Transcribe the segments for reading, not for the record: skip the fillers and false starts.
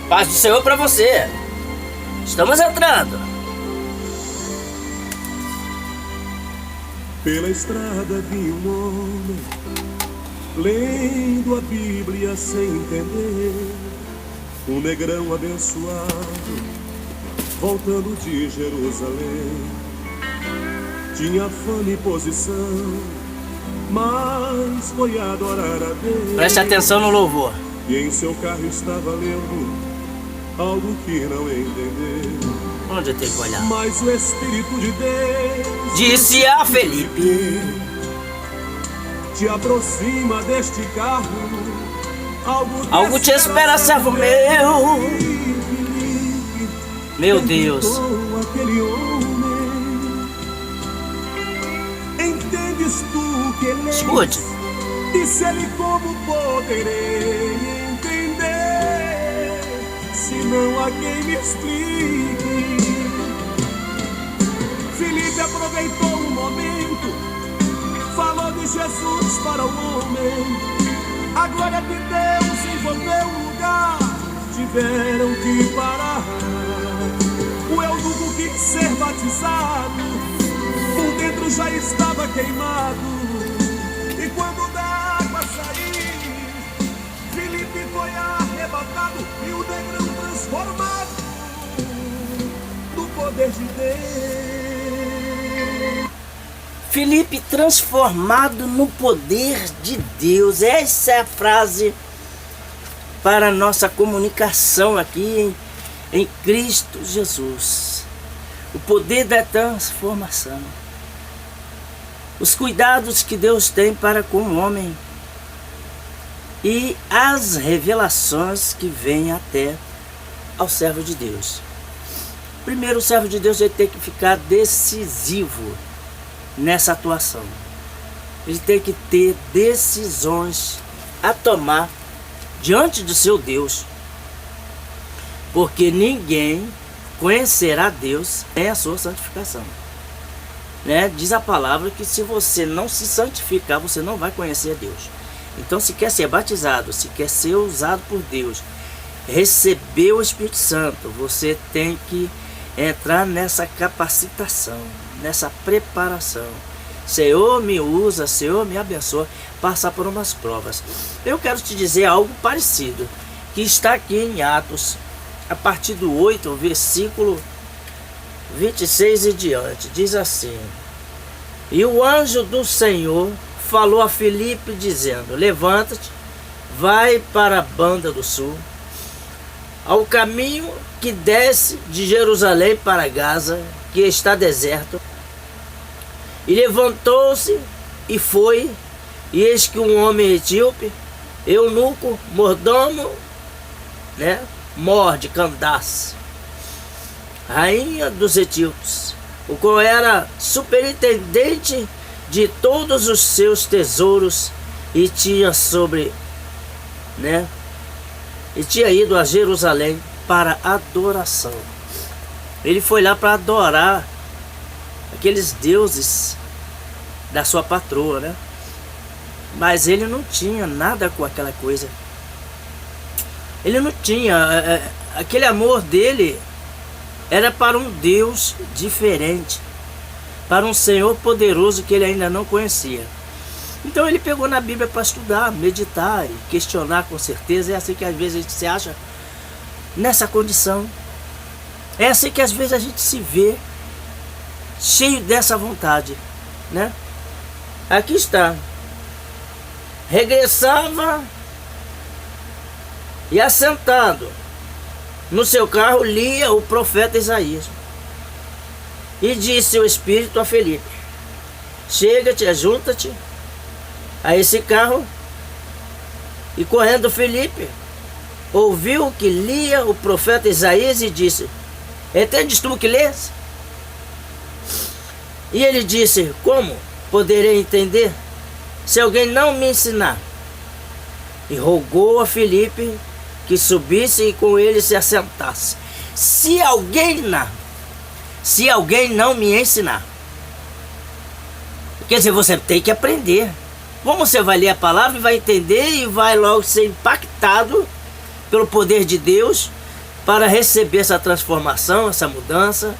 Paz do Senhor para você. Estamos entrando. Pela estrada vinha um homem, lendo a Bíblia sem entender. Um negrão abençoado, voltando de Jerusalém. Tinha fama e posição, mas foi adorar a Deus. Preste atenção no louvor. E em seu carro estava lendo algo que não entendeu. Onde eu tenho que olhar? Mas o Espírito de Deus disse a Felipe: te aproxima deste carro, algo te espera, servo meu. Meu Deus. Aquele homem, entendes tu que ele Escute. disse ele: como poderei entender se não há quem me explique? Felipe aproveitou um momento, falou de Jesus para o homem. A glória de Deus envolveu o lugar, tiveram que parar. O eunuco quis ser batizado, por dentro já estava queimado. E quando da água sair, Felipe foi arrebatado e o negrão transformado no poder de Deus. Felipe transformado no poder de Deus. Essa é a frase para a nossa comunicação aqui em Cristo Jesus. O poder da transformação. Os cuidados que Deus tem para com o homem. E as revelações que vêm até ao servo de Deus. Primeiro, o servo de Deus vai ter que ficar decisivo nessa atuação. Ele tem que ter decisões a tomar diante do seu Deus, porque ninguém conhecerá Deus sem a sua santificação, né? Diz a palavra que se você não se santificar, você não vai conhecer Deus. Então, se quer ser batizado, se quer ser usado por Deus, receber o Espírito Santo, você tem que entrar nessa capacitação, nessa preparação. Senhor, me usa, Senhor, me abençoa, passar por umas provas. Eu quero te dizer algo parecido, que está aqui em Atos, a partir do 8, versículo 26 e diante. Diz assim: e o anjo do Senhor falou a Filipe, dizendo: levanta-te, vai para a banda do sul, ao caminho que desce de Jerusalém para Gaza, que está deserto. E levantou-se e foi, e eis que um homem etíope, eunuco, mordomo, né, Morde Candace, rainha dos etíopes, o qual era superintendente de todos os seus tesouros, e tinha e tinha ido a Jerusalém para adoração. Ele foi lá para adorar aqueles deuses da sua patroa, né? Mas ele não tinha nada com aquela coisa. Ele não tinha, aquele amor dele era para um Deus diferente, para um Senhor poderoso que ele ainda não conhecia. Então ele pegou na Bíblia para estudar, meditar e questionar, com certeza. É assim que às vezes a gente se acha nessa condição. É assim que às vezes a gente se vê cheio dessa vontade, né? Aqui está. Regressava e, assentado no seu carro, lia o profeta Isaías. E disse o Espírito a Felipe: chega-te, ajunta-te a esse carro. E correndo Felipe ouviu que lia o profeta Isaías e disse: entendes tu o que lês? E ele disse: como poderei entender se alguém não me ensinar? E rogou a Felipe que subisse e com ele se assentasse. Se alguém não me ensinar, quer dizer, você tem que aprender. Como você vai ler a palavra e vai entender e vai logo ser impactado pelo poder de Deus, para receber essa transformação, essa mudança.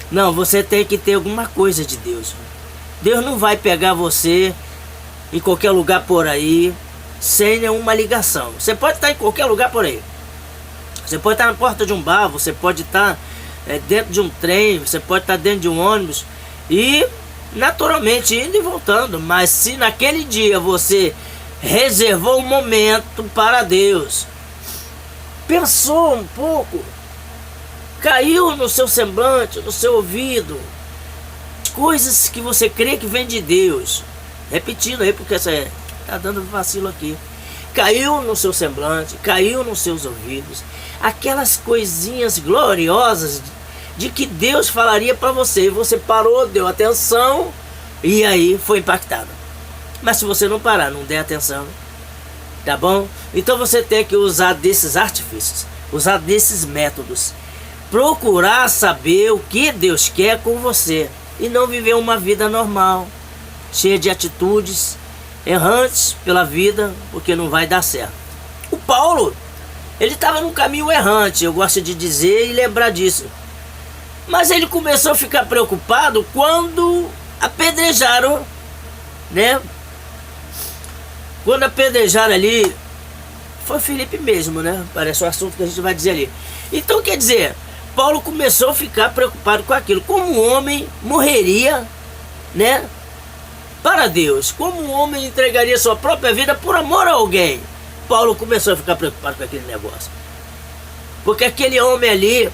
Não, você tem que ter alguma coisa de Deus. Deus não vai pegar você em qualquer lugar por aí sem nenhuma ligação. Você pode estar em qualquer lugar por aí. Você pode estar na porta de um bar, você pode estar dentro de um trem, você pode estar dentro de um ônibus e naturalmente indo e voltando. Mas se naquele dia você reservou um momento para Deus, pensou um pouco, caiu no seu semblante, no seu ouvido, coisas que você crê que vem de Deus. Repetindo aí, porque você está dando vacilo aqui. Caiu no seu semblante, caiu nos seus ouvidos, aquelas coisinhas gloriosas de que Deus falaria para você, e você parou, deu atenção e aí foi impactado. Mas se você não parar, não der atenção, tá bom? Então você tem que usar desses artifícios, usar desses métodos, procurar saber o que Deus quer com você e não viver uma vida normal, cheia de atitudes errantes pela vida, porque não vai dar certo. O Paulo, ele estava num caminho errante, eu gosto de dizer e lembrar disso. Mas ele começou a ficar preocupado quando apedrejaram, né? Quando apedrejaram ali, foi Filipe mesmo, né? Parece o assunto que a gente vai dizer ali. Então, quer dizer, Paulo começou a ficar preocupado com aquilo. Como um homem morreria, né? Para Deus. Como um homem entregaria sua própria vida por amor a alguém. Paulo começou a ficar preocupado com aquele negócio. Porque aquele homem ali,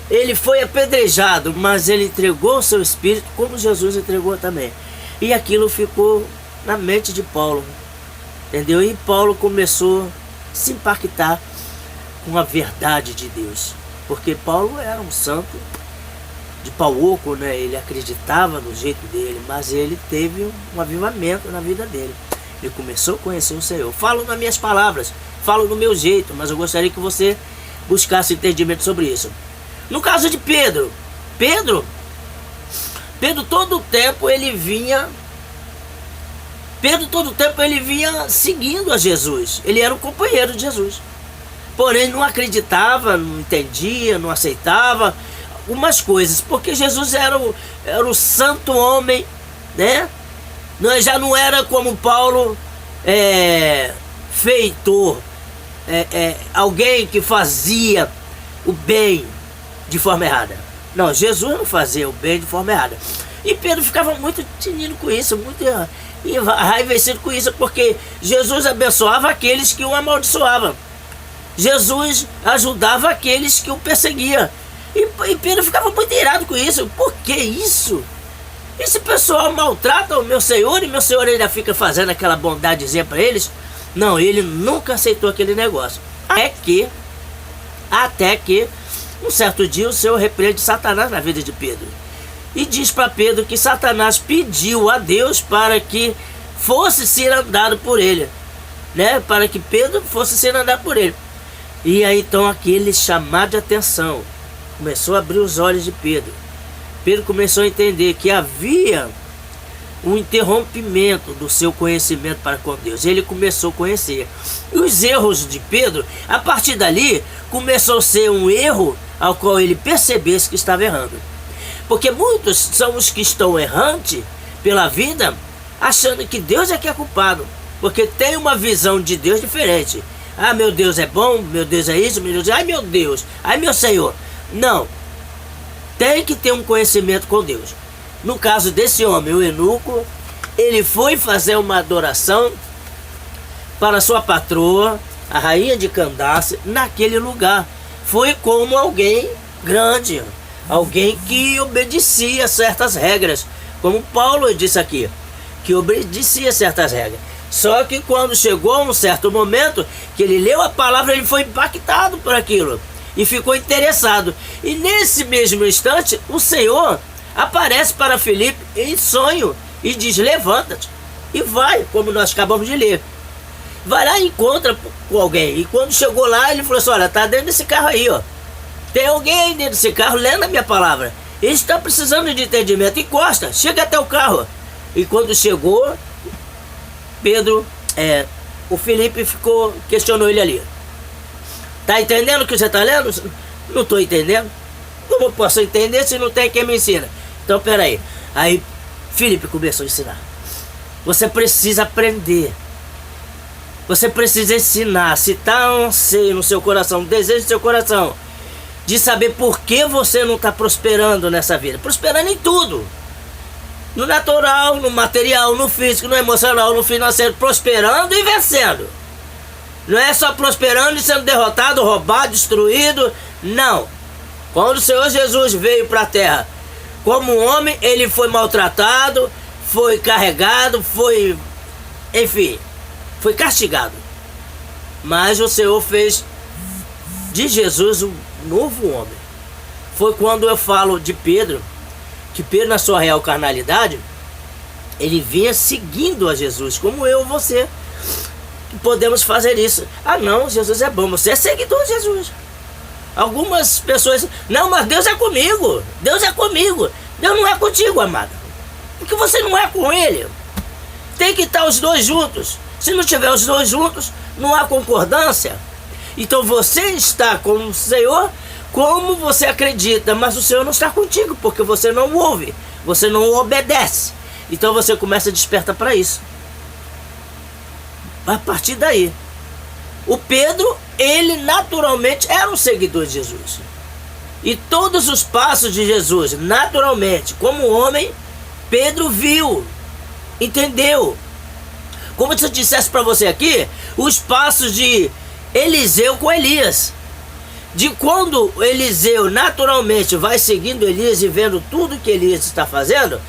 ele foi apedrejado, mas ele entregou o seu espírito como Jesus entregou também. E aquilo ficou na mente de Paulo. Entendeu? E Paulo começou a se impactar com a verdade de Deus. Porque Paulo era um santo de pau oco, né? Ele acreditava no jeito dele, mas ele teve um avivamento na vida dele. Ele começou a conhecer o Senhor. Falo nas minhas palavras, falo no meu jeito, mas eu gostaria que você buscasse entendimento sobre isso. No caso de Pedro, Pedro todo o tempo ele vinha seguindo a Jesus. Ele era um companheiro de Jesus. Porém não acreditava, não entendia, não aceitava algumas coisas, porque Jesus era o santo homem, né? Já não era como Paulo, feitor, alguém que fazia o bem de forma errada. Não, Jesus não fazia o bem de forma errada. E Pedro ficava muito tinindo com isso, muito enraivecido com isso, porque Jesus abençoava aqueles que o amaldiçoavam. Jesus ajudava aqueles que o perseguiam. E Pedro ficava muito irado com isso. Por que isso? Esse pessoal maltrata o meu Senhor e meu Senhor ainda fica fazendo aquela bondadezinha para eles? Não, ele nunca aceitou aquele negócio. Até que um certo dia o Senhor repreende Satanás na vida de Pedro. E diz para Pedro que Satanás pediu a Deus para que fosse ser andado por ele, né? Para que Pedro fosse ser andado por ele. E aí então aquele chamado de atenção começou a abrir os olhos de Pedro. Pedro começou a entender que havia um interrompimento do seu conhecimento para com Deus. Ele começou a conhecer. E os erros de Pedro, a partir dali, começou a ser um erro ao qual ele percebesse que estava errando. Porque muitos são os que estão errantes pela vida, achando que Deus é que é culpado. Porque tem uma visão de Deus diferente. Ah, meu Deus é bom, meu Deus é isso, meu Deus é... Ai, meu Deus, ai, meu Senhor. Não. Tem que ter um conhecimento com Deus. No caso desse homem, o eunuco, ele foi fazer uma adoração para sua patroa, a rainha de Candace, naquele lugar. Foi como alguém grande, alguém que obedecia certas regras, como Paulo disse aqui, que obedecia certas regras. Só que quando chegou um certo momento que ele leu a palavra, ele foi impactado por aquilo e ficou interessado. E nesse mesmo instante, o Senhor aparece para Filipe em sonho e diz: levanta-te e vai, como nós acabamos de ler. Vai lá e encontra com alguém. E quando chegou lá, ele falou assim: olha, tá dentro desse carro aí, ó. Tem alguém aí dentro desse carro lendo a minha palavra. Ele está precisando de entendimento. Encosta, chega até o carro. E quando chegou, Pedro, o Filipe questionou ele ali. Tá entendendo o que você está lendo? Não estou entendendo. Como eu posso entender se não tem quem me ensina? Então, peraí. Aí, Filipe começou a ensinar. Você precisa aprender. Você precisa ensinar. Se está um anseio no seu coração, um desejo no seu coração, de saber por que você não está prosperando nessa vida. Prosperando em tudo. No natural, no material, no físico, no emocional, no financeiro. Prosperando e vencendo. Não é só prosperando e sendo derrotado, roubado, destruído. Não. Quando o Senhor Jesus veio para a terra como homem, ele foi maltratado, foi carregado, enfim, foi castigado. Mas o Senhor fez de Jesus um novo homem. Foi quando eu falo de Pedro, que Pedro, na sua real carnalidade, ele vinha seguindo a Jesus, como eu e você. Podemos fazer isso. Ah não, Jesus é bom, você é seguidor de Jesus. Algumas pessoas, não, mas Deus é comigo. Deus é comigo. Deus não é contigo, amado. Porque você não é com Ele. Tem que estar os dois juntos. Se não tiver os dois juntos, não há concordância. Então você está com o Senhor como você acredita, mas o Senhor não está contigo, porque você não ouve, você não obedece. Então você começa a despertar para isso. A partir daí, o Pedro, ele naturalmente era um seguidor de Jesus. E todos os passos de Jesus, naturalmente, como homem, Pedro viu, entendeu. Como se eu dissesse para você aqui, os passos de Eliseu com Elias. De quando Eliseu naturalmente vai seguindo Elias e vendo tudo que Elias está fazendo,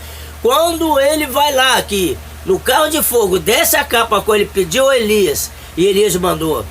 quando ele vai lá aqui no carro de fogo, desce a capa quando ele pediu a Elias e Elias mandou.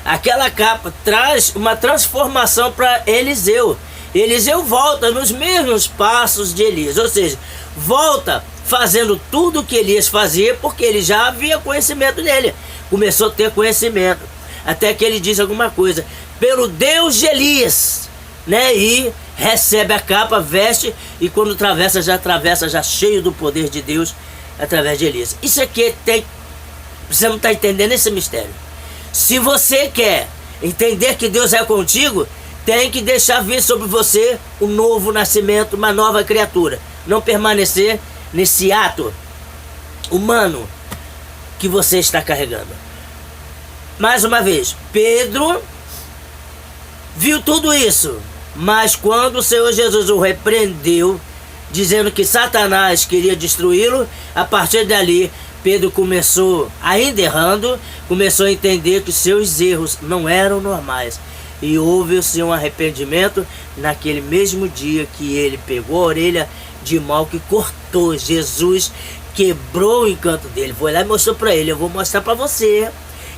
Aquela capa traz uma transformação para Eliseu. Eliseu volta nos mesmos passos de Elias, ou seja, volta fazendo tudo o que Elias fazia, porque ele já havia conhecimento dele. Começou a ter conhecimento, até que ele diz alguma coisa, pelo Deus de Elias, né? E recebe a capa, veste, e quando atravessa já cheio do poder de Deus, através de Elias. Isso aqui você não está entendendo esse mistério. Se você quer entender que Deus é contigo, tem que deixar vir sobre você um novo nascimento, uma nova criatura. Não permanecer nesse ato humano que você está carregando. Mais uma vez, Pedro viu tudo isso, mas quando o Senhor Jesus o repreendeu, dizendo que Satanás queria destruí-lo, a partir dali, Pedro começou, ainda errando, começou a entender que seus erros não eram normais. E houve-se um arrependimento naquele mesmo dia que ele pegou a orelha de mal que cortou. Jesus quebrou o encanto dele, foi lá e mostrou para ele, eu vou mostrar para você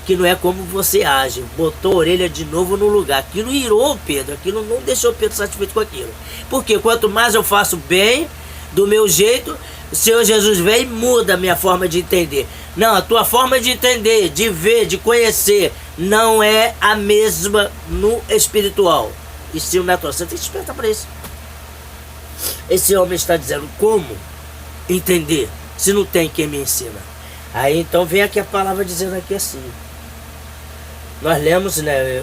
que não é como você age. Botou a orelha de novo no lugar. Aquilo irou Pedro, aquilo não deixou Pedro satisfeito com aquilo. Porque quanto mais eu faço bem, do meu jeito, o Senhor Jesus vem e muda a minha forma de entender. Não, a tua forma de entender, de ver, de conhecer, não é a mesma no espiritual. E sim o natural. Você tem que despertar para isso. Esse homem está dizendo como entender, se não tem quem me ensina. Aí então vem aqui a palavra dizendo aqui assim. Nós lemos, né,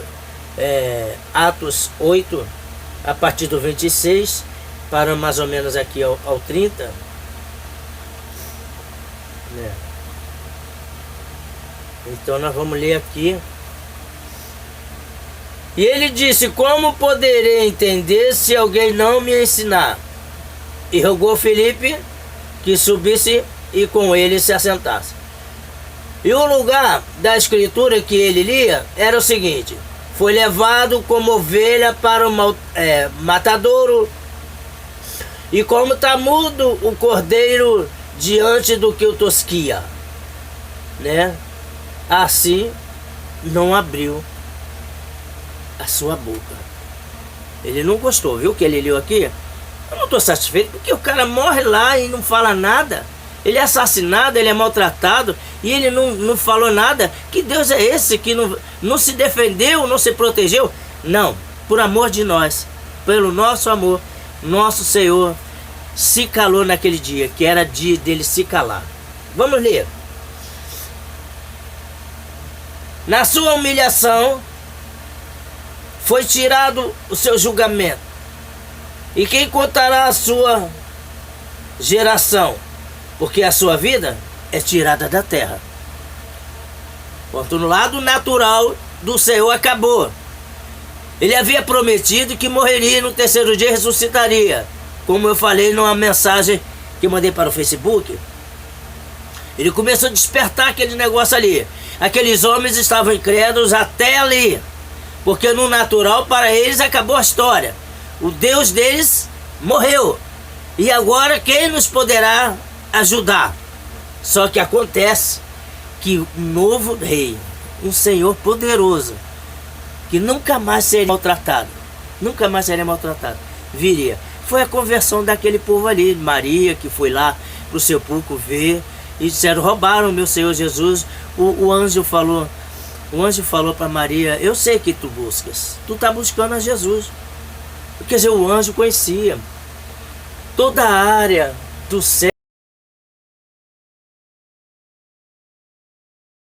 Atos 8, a partir do 26, para mais ou menos aqui ao 30. Né? Então nós vamos ler aqui. E ele disse, como poderei entender se alguém não me ensinar? E rogou Filipe que subisse e com ele se assentasse. E o lugar da escritura que ele lia era o seguinte: foi levado como ovelha para o matadouro, e como está mudo o cordeiro diante do que o tosquia, né? Assim não abriu a sua boca. Ele não gostou, viu que ele leu aqui? Eu não estou satisfeito, porque o cara morre lá e não fala nada. Ele é assassinado, ele é maltratado e ele não falou nada. Que Deus é esse que não se defendeu, não se protegeu? Não, por amor de nós, pelo nosso amor, nosso Senhor se calou naquele dia, que era dia dele se calar. Vamos ler. Na sua humilhação, foi tirado o seu julgamento. E quem contará a sua geração? Porque a sua vida é tirada da terra. Quanto no lado natural do Senhor acabou. Ele havia prometido que morreria e no terceiro dia ressuscitaria. Como eu falei numa mensagem que eu mandei para o Facebook. Ele começou a despertar aquele negócio ali. Aqueles homens estavam incrédulos até ali. Porque no natural, para eles, acabou a história. O Deus deles morreu. E agora quem nos poderá ajudar? Só que acontece que um novo rei, um Senhor poderoso, que nunca mais seria maltratado, viria. Foi a conversão daquele povo ali, Maria, que foi lá para o sepulcro ver, e disseram, roubaram meu Senhor Jesus. O anjo falou para Maria, eu sei que tu buscas, tu está buscando a Jesus. Quer dizer, o anjo conhecia toda a área do céu.